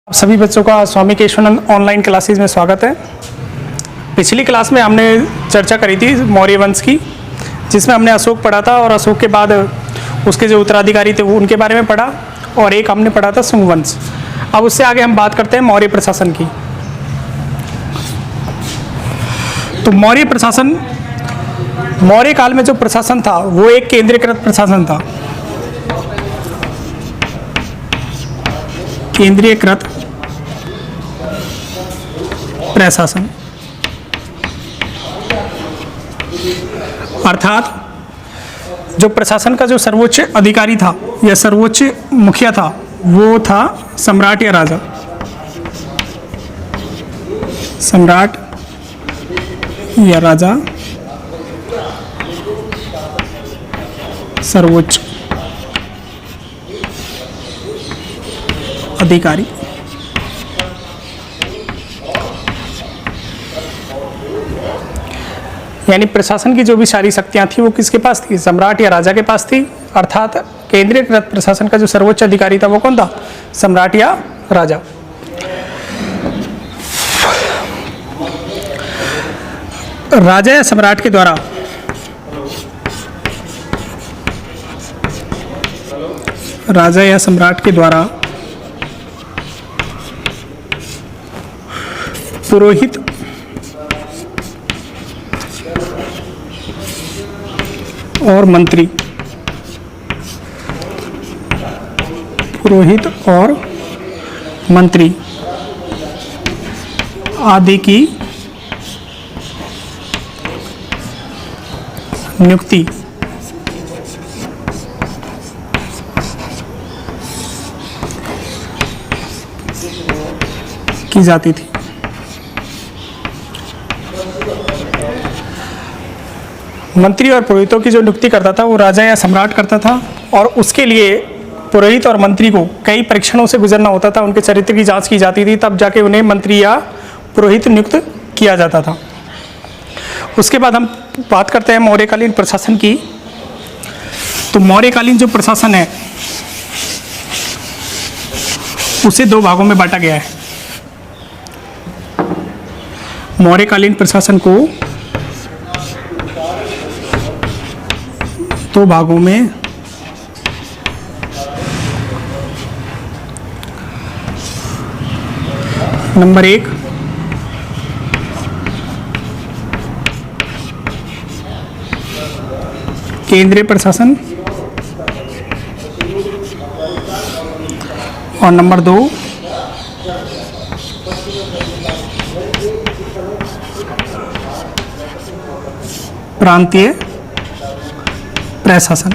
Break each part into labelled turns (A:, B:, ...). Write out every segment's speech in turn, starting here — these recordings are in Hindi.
A: आप सभी बच्चों का स्वामी केशवानंद ऑनलाइन क्लासेस में स्वागत है। पिछली क्लास में हमने चर्चा करी थी मौर्य वंश की, जिसमें हमने अशोक पढ़ा था और अशोक के बाद उसके जो उत्तराधिकारी थे वो उनके बारे में पढ़ा, और एक हमने पढ़ा था शुंग वंश। अब उससे आगे हम बात करते हैं मौर्य प्रशासन की। तो मौर्य प्रशासन, मौर्य काल में जो प्रशासन था वो एक केंद्रीकृत प्रशासन था। केंद्रीकृत प्रशासन अर्थात जो प्रशासन का जो सर्वोच्च अधिकारी था या सर्वोच्च मुखिया था वो था सम्राट या राजा। सम्राट या राजा सर्वोच्च अधिकारी। यानी प्रशासन की जो भी सारी शक्तियां थी वो किसके पास थी? सम्राट या राजा के पास थी। अर्थात केंद्रीकृत प्रशासन का जो सर्वोच्च अधिकारी था वो कौन था? सम्राट या राजा। राजा या सम्राट के द्वारा राजा या सम्राट के द्वारा पुरोहित और मंत्री, पुरोहित और मंत्री आदि की नियुक्ति की जाती थी। मंत्री और पुरोहितों की जो नियुक्ति करता था वो राजा या सम्राट करता था, और उसके लिए पुरोहित और मंत्री को कई परीक्षणों से गुजरना होता था। उनके चरित्र की जांच की जाती थी, तब जाके उन्हें मंत्री या पुरोहित नियुक्त किया जाता था। उसके बाद हम बात करते हैं मौर्यकालीन प्रशासन की। तो मौर्यकालीन जो प्रशासन है उसे दो भागों में बांटा गया है। मौर्यकालीन प्रशासन को दो भागों में नंबर एक, केंद्रीय प्रशासन, और नंबर दो, प्रांतीय प्रशासन।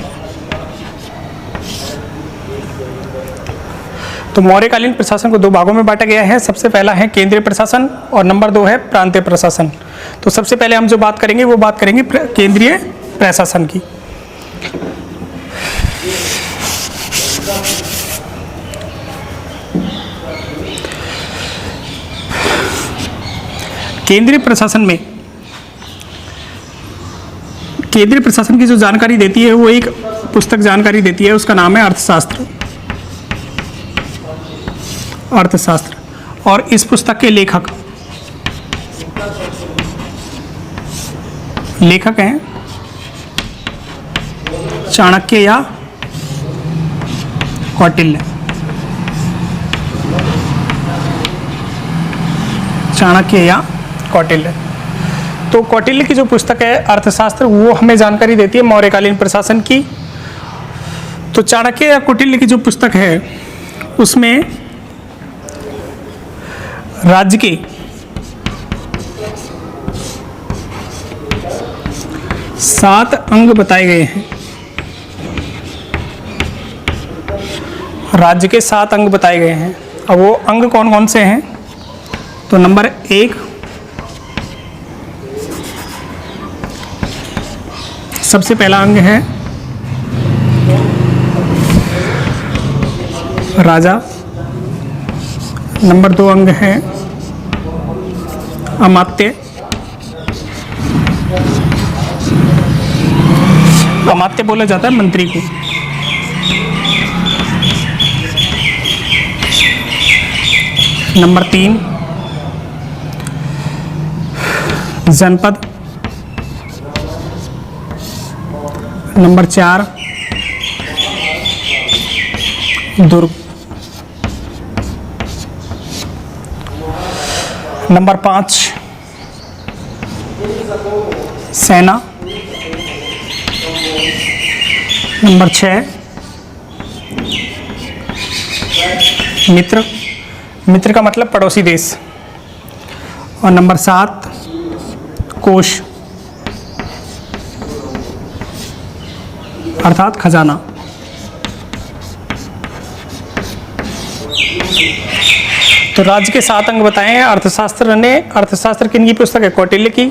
A: तो मौर्यकालीन प्रशासन को दो भागों में बांटा गया है। सबसे पहला है केंद्रीय प्रशासन और नंबर दो है प्रांतीय प्रशासन। तो सबसे पहले हम जो बात करेंगे वो बात करेंगे केंद्रीय प्रशासन की। केंद्रीय प्रशासन में केंद्रीय प्रशासन की जो जानकारी देती है वो एक पुस्तक जानकारी देती है, उसका नाम है अर्थशास्त्र। अर्थशास्त्र। और इस पुस्तक के लेखक हैं चाणक्य या कौटिल्य। चाणक्य या कौटिल्य। तो कौटिल्य की जो पुस्तक है अर्थशास्त्र वो हमें जानकारी देती है मौर्यकालीन प्रशासन की। तो चाणक्य या कौटिल्य की जो पुस्तक है उसमें राज्य के 7 अंग बताए गए हैं। राज्य के 7 अंग बताए गए हैं। अब वो अंग कौन कौन से हैं? तो नंबर एक, सबसे पहला अंग है राजा। नंबर दो अंग है अमात्य। अमात्य बोला जाता है मंत्री को। नंबर 3 जनपद, नंबर 4 दुर्ग, नंबर 5 सेना, नंबर 6 मित्र, मित्र का मतलब पड़ोसी देश, और नंबर 7 कोष अर्थात खजाना। तो राज्य के 7 अंग बताए हैं। अर्थशास्त्र किन की पुस्तक है? कौटिल्य की।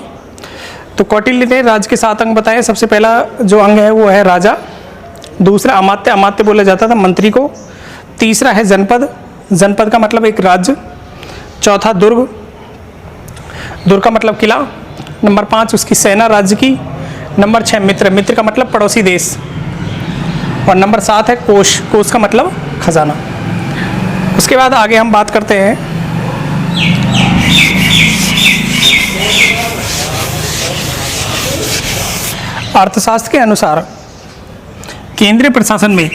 A: तो कौटिल्य ने राज्य के 7 अंग बताए। सबसे पहला जो अंग है वो है राजा, दूसरा अमात्य, अमात्य बोला जाता था मंत्री को, तीसरा है जनपद, जनपद का मतलब एक राज्य, चौथा दुर्ग, दुर्ग का मतलब किला, नंबर 5 उसकी सेना राज्य की, नंबर 6 मित्र, मित्र का मतलब पड़ोसी देश, और नंबर 7 है कोष, कोष का मतलब खजाना। उसके बाद आगे हम बात करते हैं अर्थशास्त्र के अनुसार केंद्रीय प्रशासन में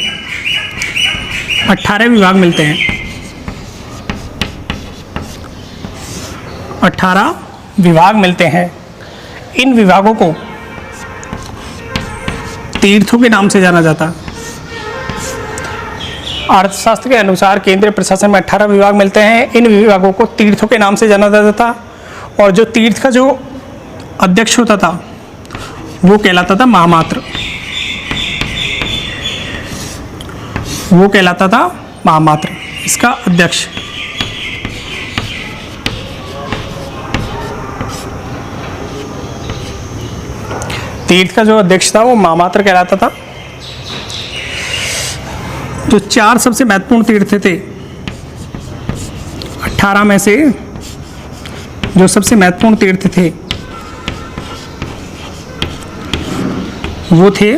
A: 18 विभाग मिलते हैं। 18 विभाग मिलते हैं। इन विभागों को तीर्थों के नाम से जाना जाता है। अर्थशास्त्र के अनुसार केंद्रीय प्रशासन में 18 विभाग मिलते हैं। इन विभागों को तीर्थों के नाम से जाना जाता था, और जो तीर्थ का जो अध्यक्ष होता था वो कहलाता था महामात्र, वो कहलाता था महामात्र, इसका अध्यक्ष। तीर्थ का जो अध्यक्ष था वो महामात्र कहलाता था। जो 4 सबसे महत्वपूर्ण तीर्थ थे 18 में से, जो सबसे महत्वपूर्ण तीर्थ थे वो थे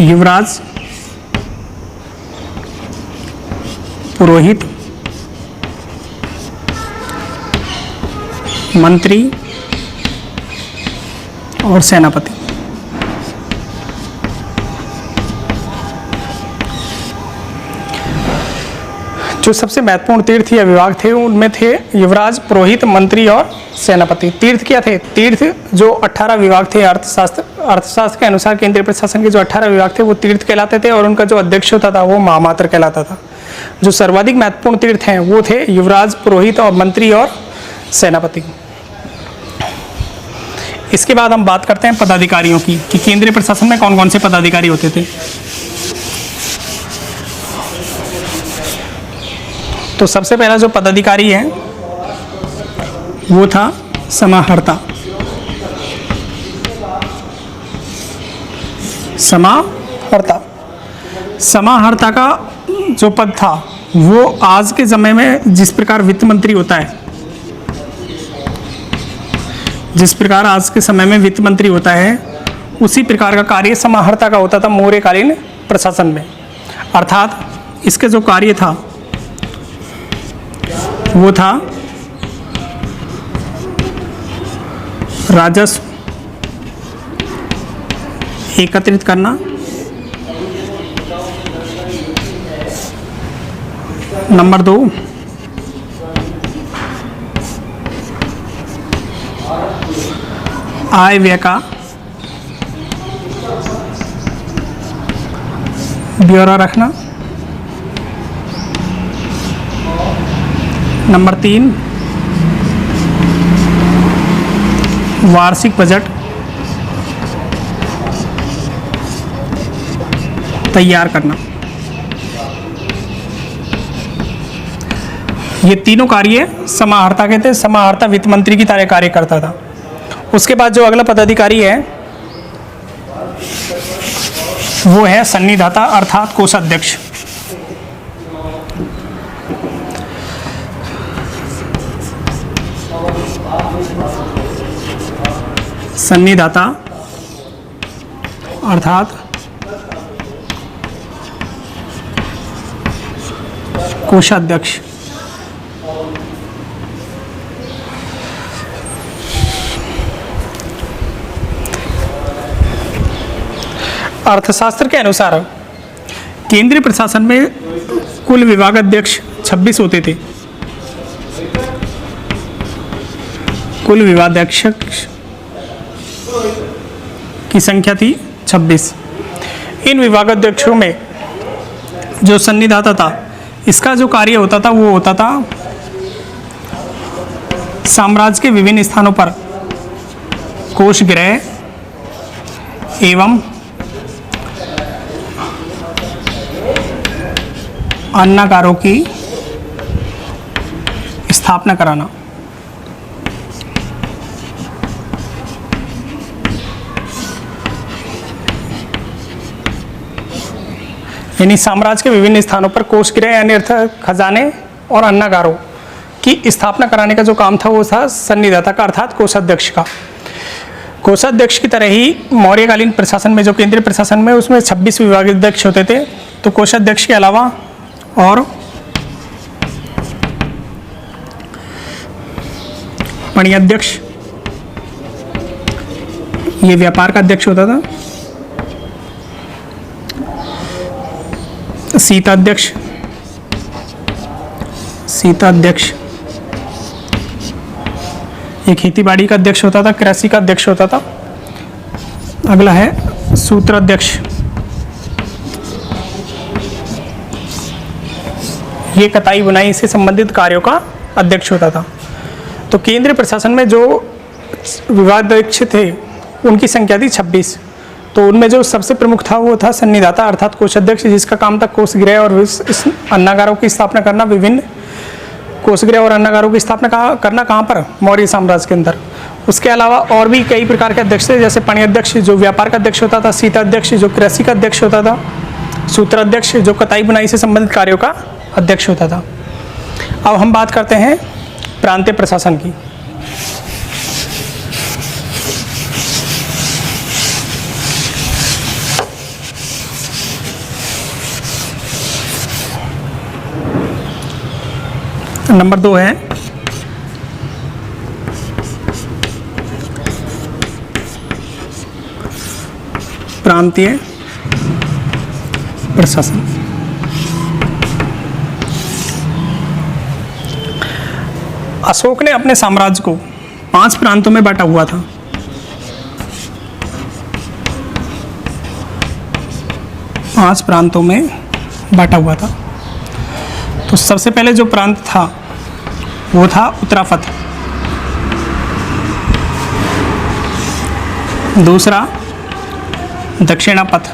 A: युवराज, पुरोहित, मंत्री और सेनापति। जो सबसे महत्वपूर्ण तीर्थ या विभाग थे उनमें थे युवराज, पुरोहित, मंत्री और सेनापति। तीर्थ क्या थे? तीर्थ जो 18 विभाग थे अर्थशास्त्र के अनुसार केंद्रीय प्रशासन के जो 18 विभाग थे वो तीर्थ कहलाते थे, और उनका जो अध्यक्ष होता था वो महामात्र कहलाता था। जो सर्वाधिक महत्वपूर्ण तीर्थ हैं वो थे युवराज, पुरोहित और मंत्री और सेनापति। इसके बाद हम बात करते हैं पदाधिकारियों की, कि केंद्रीय प्रशासन में कौन कौन से पदाधिकारी होते थे। तो सबसे पहला जो पदाधिकारी है वो था समाहर्ता। समाहर्ता का जो पद था वो आज के समय में जिस प्रकार वित्त मंत्री होता है, जिस प्रकार आज के समय में वित्त मंत्री होता है, उसी प्रकार का कार्य समाहर्ता का होता था मौर्यकालीन प्रशासन में। अर्थात इसके जो कार्य था वो था राजस्व एकत्रित करना, नंबर 2 आय व्यय का ब्यौरा रखना, नंबर 3 वार्षिक बजट तैयार करना। ये तीनों कार्य समाहर्ता के थे। समाहर्ता वित्त मंत्री की तरह कार्य करता था। उसके बाद जो अगला पदाधिकारी है वो है सन्निधाता अर्थात कोषाध्यक्ष। सन्निधाता अर्थात कोषाध्यक्ष। अर्थशास्त्र के अनुसार केंद्रीय प्रशासन में कुल विभागाध्यक्ष 26 होते थे। कुल विभागाध्यक्ष की संख्या थी 26। इन विभागाध्यक्षों में जो सन्निधाता था, इसका जो कार्य होता था वो होता था साम्राज्य के विभिन्न स्थानों पर कोषगृह एवं अन्नागारों की स्थापना कराना। यानी साम्राज्य के विभिन्न स्थानों पर कोषगृह यानी अर्थात खजाने और अन्नागारों की स्थापना कराने का जो काम था वो था सन्निधाता का अर्थात कोषाध्यक्ष का। कोषाध्यक्ष की तरह ही मौर्यकालीन प्रशासन में जो केंद्रीय प्रशासन में उसमें 26 विभागाध्यक्ष होते थे। तो कोषाध्यक्ष के अलावा और मणिअध्यक्ष, ये व्यापार का अध्यक्ष होता था। सीताध्यक्ष, ये खेतीबाड़ी का अध्यक्ष होता था, कृषि का अध्यक्ष होता था। अगला है सूत्राध्यक्ष, ये कताई बुनाई से संबंधित कार्यों का अध्यक्ष होता था। तो केंद्रीय प्रशासन में जो विभागाध्यक्ष थे उनकी संख्या थी 26। तो उनमें जो सबसे प्रमुख था वो था सन्निधाता अर्थात कोषाध्यक्ष, जिसका काम था कोषगृह और इस अन्नागारों की स्थापना करना। विभिन्न कोषगृह और अन्नागारों की स्थापना करना कहाँ पर? मौर्य साम्राज्य के अंदर। उसके अलावा और भी कई प्रकार के अध्यक्ष थे, जैसे पणिअध्यक्ष जो व्यापार का अध्यक्ष होता था, सीताध्यक्ष जो कृषि का अध्यक्ष होता था, सूत्राध्यक्ष जो कताई बुनाई से संबंधित कार्यों का अध्यक्ष होता था। अब हम बात करते हैं प्रांतीय प्रशासन की। नंबर 2 है प्रांतीय प्रशासन। अशोक ने अपने साम्राज्य को 5 प्रांतों में बांटा हुआ था। पांच प्रांतों में बांटा हुआ था। तो सबसे पहले जो प्रांत था वो था उत्तरापथ, दूसरा दक्षिणापथ,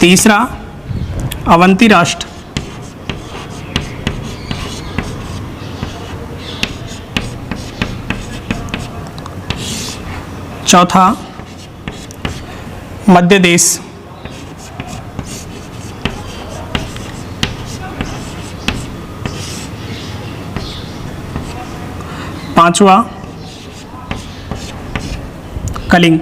A: तीसरा अवंती राष्ट्र, चौथा मध्य देश, पांचवा कलिंग।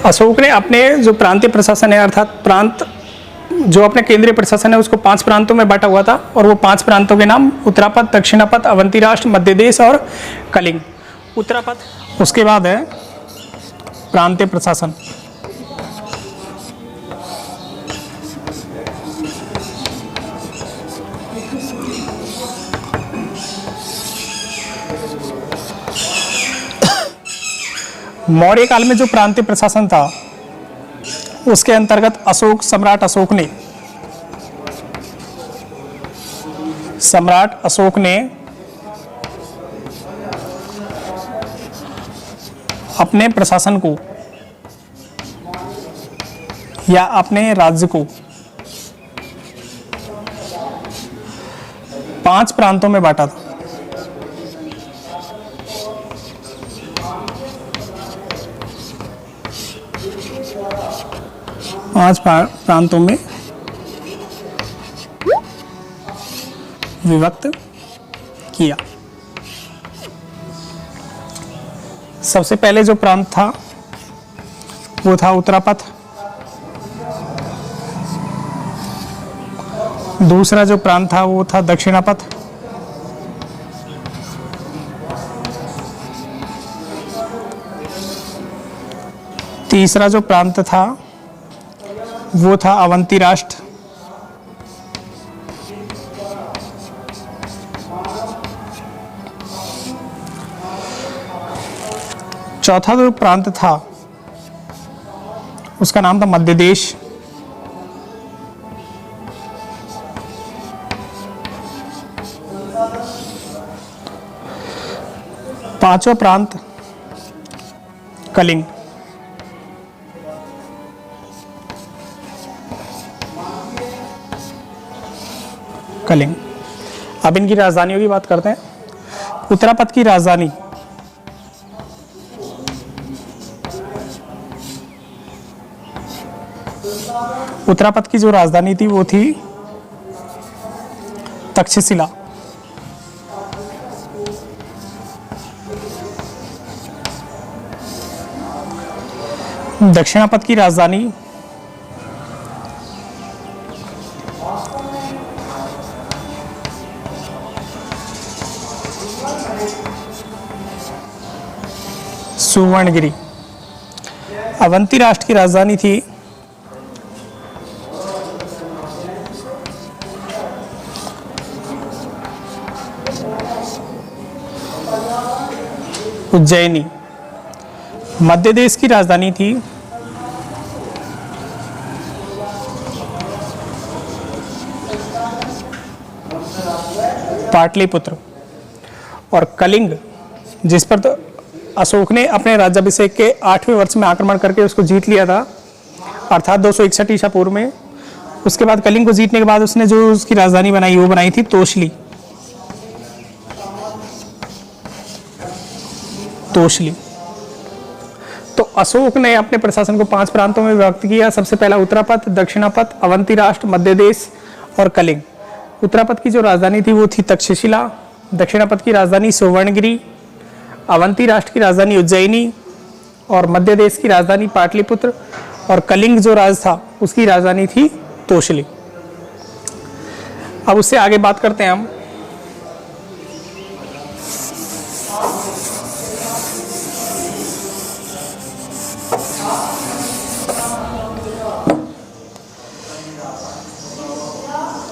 A: अशोक ने अपने जो प्रांतीय प्रशासन है अर्थात प्रांत जो अपने केंद्रीय प्रशासन है उसको 5 प्रांतों में बांटा हुआ था, और वो 5 प्रांतों के नाम उत्तरापथ, दक्षिणापथ, अवंती राष्ट्र, मध्य देश और कलिंग। उत्तरापथ, उसके बाद है प्रांतीय प्रशासन। मौर्य काल में जो प्रांतीय प्रशासन था उसके अंतर्गत सम्राट अशोक ने अपने प्रशासन को या अपने राज्य को 5 प्रांतों में बांटा था। पांच प्रांतों में विभक्त किया। सबसे पहले जो प्रांत था वो था उत्तरापथ। दूसरा जो प्रांत था वो था दक्षिणापथ। तीसरा जो प्रांत था वो था अवंती राष्ट्र। चौथा जो प्रांत था उसका नाम था मध्य देश। पांचवा प्रांत कलिंग। कलिंग। अब इनकी राजधानियों की बात करते हैं। उत्तरापथ की राजधानी उत्तरापथ की जो राजधानी थी वो थी तक्षशिला। दक्षिणापथ की राजधानी सुवर्णगिरी। अवंती राष्ट्र की राजधानी थी उज्जैनी। मध्य देश की राजधानी थी पाटलिपुत्र। और कलिंग, जिस पर तो अशोक ने अपने राज्याभिषेक के 8वें वर्ष में आक्रमण करके उसको जीत लिया था, अर्थात 261 ईसा पूर्व में। उसके बाद कलिंग को जीतने के बाद उसने जो उसकी राजधानी बनाई वो बनाई थी तोशली। तोशली। तो अशोक ने अपने प्रशासन को 5 प्रांतों में विभक्त किया। सबसे पहला उत्तरापथ, दक्षिणापथ, अवंती राष्ट्र, मध्य देश और कलिंग। उत्तरापथ की जो राजधानी थी वो थी तक्षशिला। दक्षिणापथ की राजधानी सुवर्णगिरी। अवंती राष्ट्र की राजधानी उज्जैनी और मध्य देश की राजधानी पाटलिपुत्र। और कलिंग जो राज था उसकी राजधानी थी तोशली। अब उससे आगे बात करते हैं हम।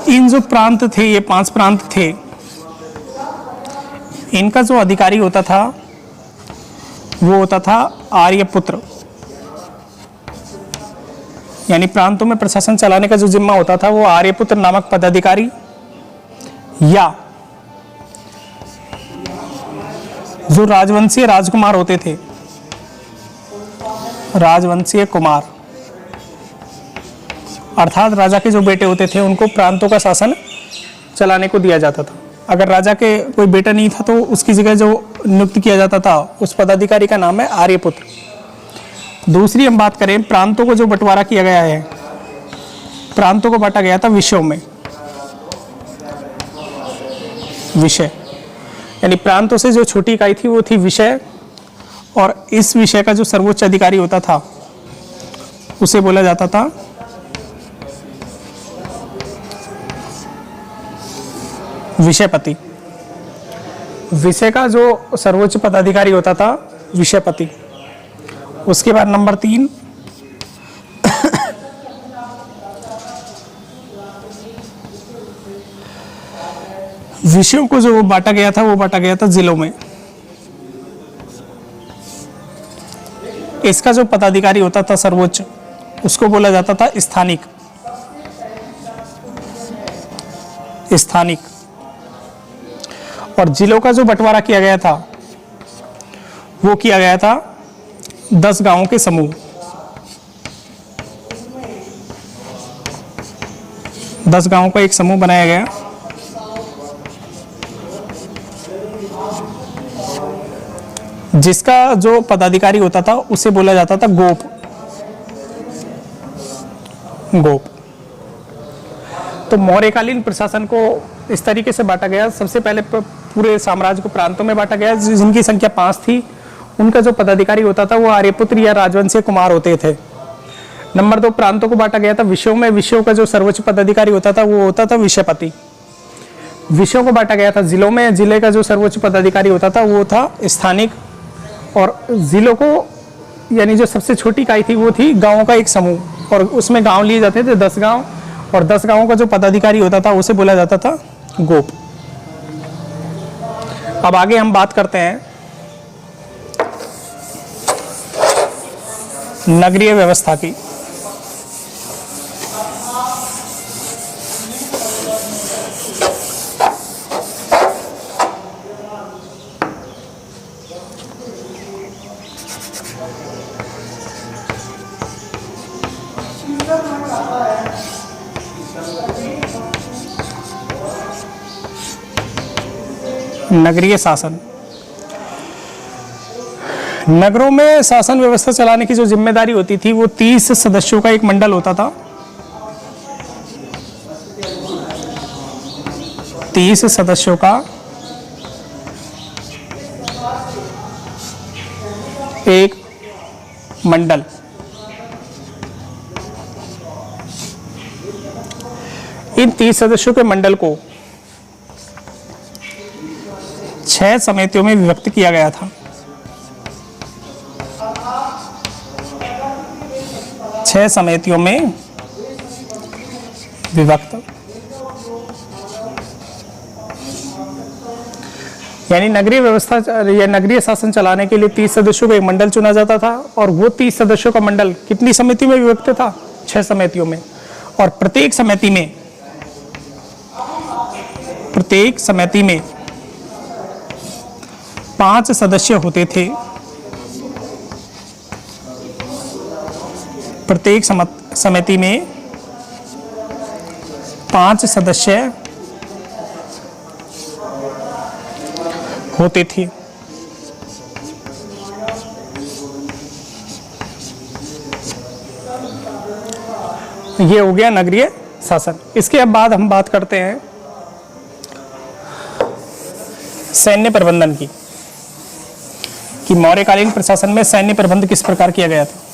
A: इन जो प्रांत थे, ये 5 प्रांत थे, इनका जो अधिकारी होता था वो होता था आर्यपुत्र। यानी प्रांतों में प्रशासन चलाने का जो जिम्मा होता था वो आर्यपुत्र नामक पदाधिकारी या जो राजवंशीय राजकुमार होते थे, राजवंशीय कुमार, अर्थात राजा के जो बेटे होते थे उनको प्रांतों का शासन चलाने को दिया जाता था। अगर राजा के कोई बेटा नहीं था तो उसकी जगह जो नियुक्त किया जाता था उस पदाधिकारी का नाम है आर्यपुत्र। दूसरी हम बात करें प्रांतों को जो बंटवारा किया गया है, प्रांतों को बांटा गया था विषयों में। विषय यानी प्रांतों से जो छोटी इकाई थी वो थी विषय, और इस विषय का जो सर्वोच्च अधिकारी होता था उसे बोला जाता था विषयपति। विषय का जो सर्वोच्च पदाधिकारी होता था विषयपति। उसके बाद नंबर 3 विषयों को जो बांटा गया था वो बांटा गया था जिलों में। इसका जो पदाधिकारी होता था सर्वोच्च, उसको बोला जाता था स्थानिक। स्थानिक। और जिलों का जो बंटवारा किया गया था वो किया गया था 10 गांवों के समूह। 10 गांवों का एक समूह बनाया गया। जिसका जो पदाधिकारी होता था उसे बोला जाता था गोप। गोप। तो मौर्यकालीन प्रशासन को इस तरीके से बांटा गया। सबसे पहले पूरे साम्राज्य को प्रांतों में बांटा गया जिनकी संख्या 5 थी। उनका जो पदाधिकारी होता था वो आर्यपुत्र या राजवंशीय कुमार होते थे। नंबर 2, प्रांतों को बांटा गया था विषयों में। विषयों का जो सर्वोच्च पदाधिकारी होता था वो होता था विषयपति। विषयों को बांटा गया था जिलों में। जिले का जो सर्वोच्च पदाधिकारी होता था वो था स्थानिक। और जिलों को यानी जो सबसे छोटी इकाई थी वो थी गांवों का एक समूह, और उसमें गांव लिए जाते थे 10 गांव, और 10 गांवों का जो पदाधिकारी होता था उसे बोला जाता था गोप। अब आगे हम बात करते हैं नगरीय व्यवस्था की। नगरीय शासन। नगरों में शासन व्यवस्था चलाने की जो जिम्मेदारी होती थी वो 30 सदस्यों का एक मंडल होता था। 30 सदस्यों का एक मंडल। इन 30 सदस्यों के मंडल को 6 समितियों में विभक्त किया गया था। 6 समितियों में विभक्त, यानी नगरीय व्यवस्था या नगरीय शासन चलाने के लिए 30 सदस्यों का एक मंडल चुना जाता था। और वो 30 सदस्यों का मंडल कितनी समिति में विभक्त था? 6 समितियों में। और प्रत्येक समिति में 5 सदस्य होते थे। प्रत्येक समिति में 5 सदस्य होते थे। ये हो गया नगरीय शासन। इसके बाद हम बात करते हैं सैन्य प्रबंधन की, कि मौर्यकालीन प्रशासन में सैन्य प्रबंध किस प्रकार किया गया था।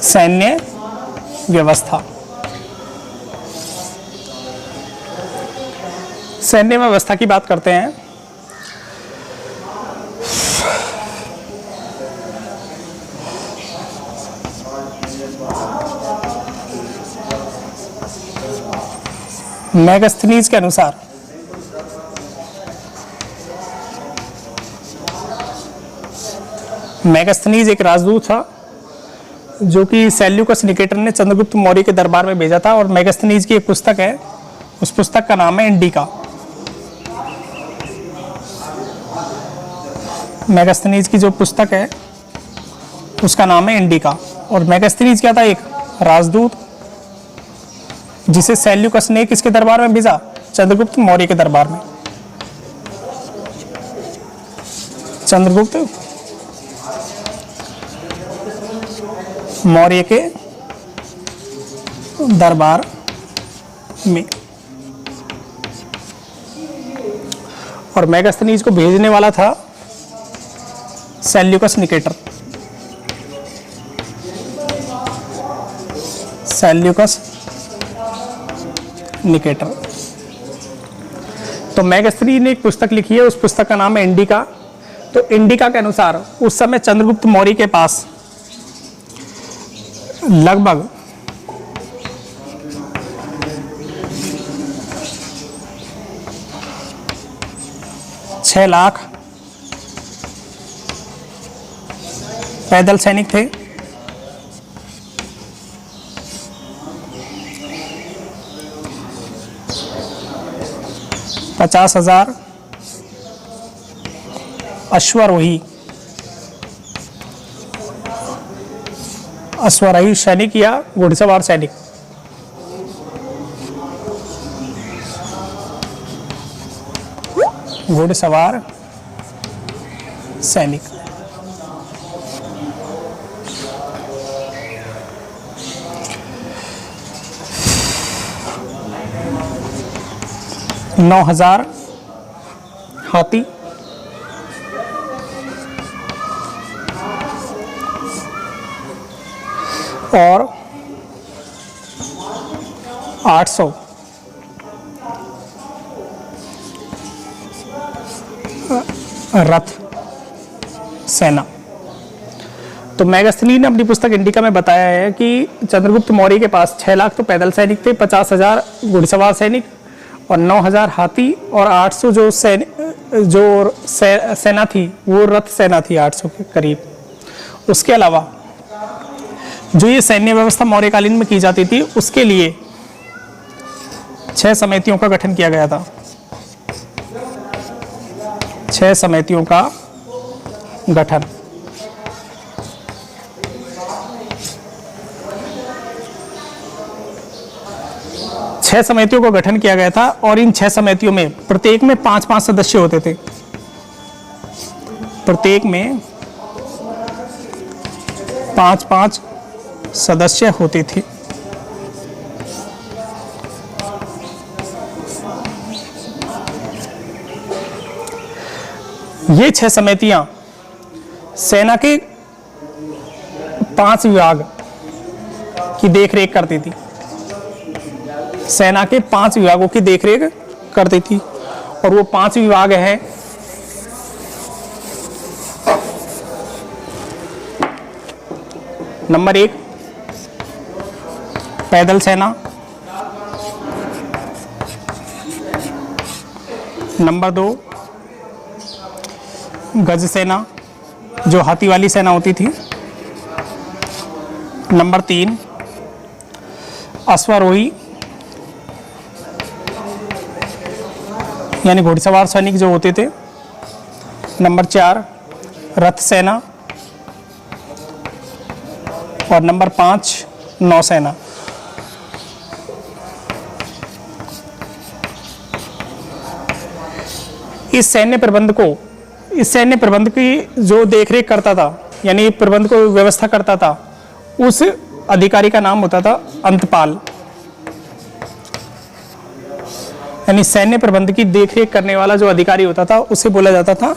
A: सैन्य व्यवस्था। सैन्य व्यवस्था की बात करते हैं। मेगास्थनीज के अनुसार मेगास्थनीज एक राजदूत था जो कि सेल्यूकस निकेटर ने चंद्रगुप्त मौर्य के दरबार में भेजा था। और मेगास्थनीज की एक पुस्तक है, उस पुस्तक का नाम है इंडिका। मेगास्थनीज की जो पुस्तक है उसका नाम है इंडिका। और मेगास्थनीज क्या था? एक राजदूत जिसे सेल्यूकस ने किसके दरबार में भेजा? चंद्रगुप्त मौर्य के दरबार में। चंद्रगुप्त मौर्य के दरबार में। और मेगास्थनीज को भेजने वाला था सेल्यूकस निकेटर। Seleucus Nicator. तो मेगास्थनीज ने एक पुस्तक लिखी है, उस पुस्तक का नाम है इंडिका। तो इंडिका के अनुसार उस समय चंद्रगुप्त मौर्य के पास लगभग 6 लाख पैदल सैनिक थे। 50,000 अश्वारोही सैनिक या घुड़सवार सैनिक। घुड़सवार सैनिक। 9,000 हाथी, और 800 रथ सेना। तो मेगास्थनी ने अपनी पुस्तक इंडिका में बताया है कि चंद्रगुप्त मौर्य के पास 6 लाख तो पैदल सैनिक थे, 50,000 घुड़सवार सैनिक और 9,000 हाथी और 800 जो सेना थी वो रथ सेना थी 800 के करीब। उसके अलावा जो ये सैन्य व्यवस्था मौर्यकालीन में की जाती थी उसके लिए 6 समितियों का गठन किया गया था। 6 समितियों का गठन। छह समितियों का गठन किया गया था और इन 6 समितियों में प्रत्येक में 5-5 सदस्य होते थे। प्रत्येक में 5-5 सदस्य होते थे। ये 6 समितियां सेना के 5 विभाग की देखरेख करती थी। सेना के 5 विभागों की देखरेख करती थी और वो 5 विभाग हैं नंबर 1 पैदल सेना, नंबर 2 गज सेना जो हाथी वाली सेना होती थी, नंबर 3 अश्वारोही यानी घुड़सवार सैनिक जो होते थे, नंबर 4 रथ सेना और नंबर 5 नौसेना। इस सैन्य प्रबंध की जो देखरेख करता था यानी प्रबंध को व्यवस्था करता था उस अधिकारी का नाम होता था अंतपाल। यानी सैन्य प्रबंध की देखरेख करने वाला जो अधिकारी होता था उसे बोला जाता था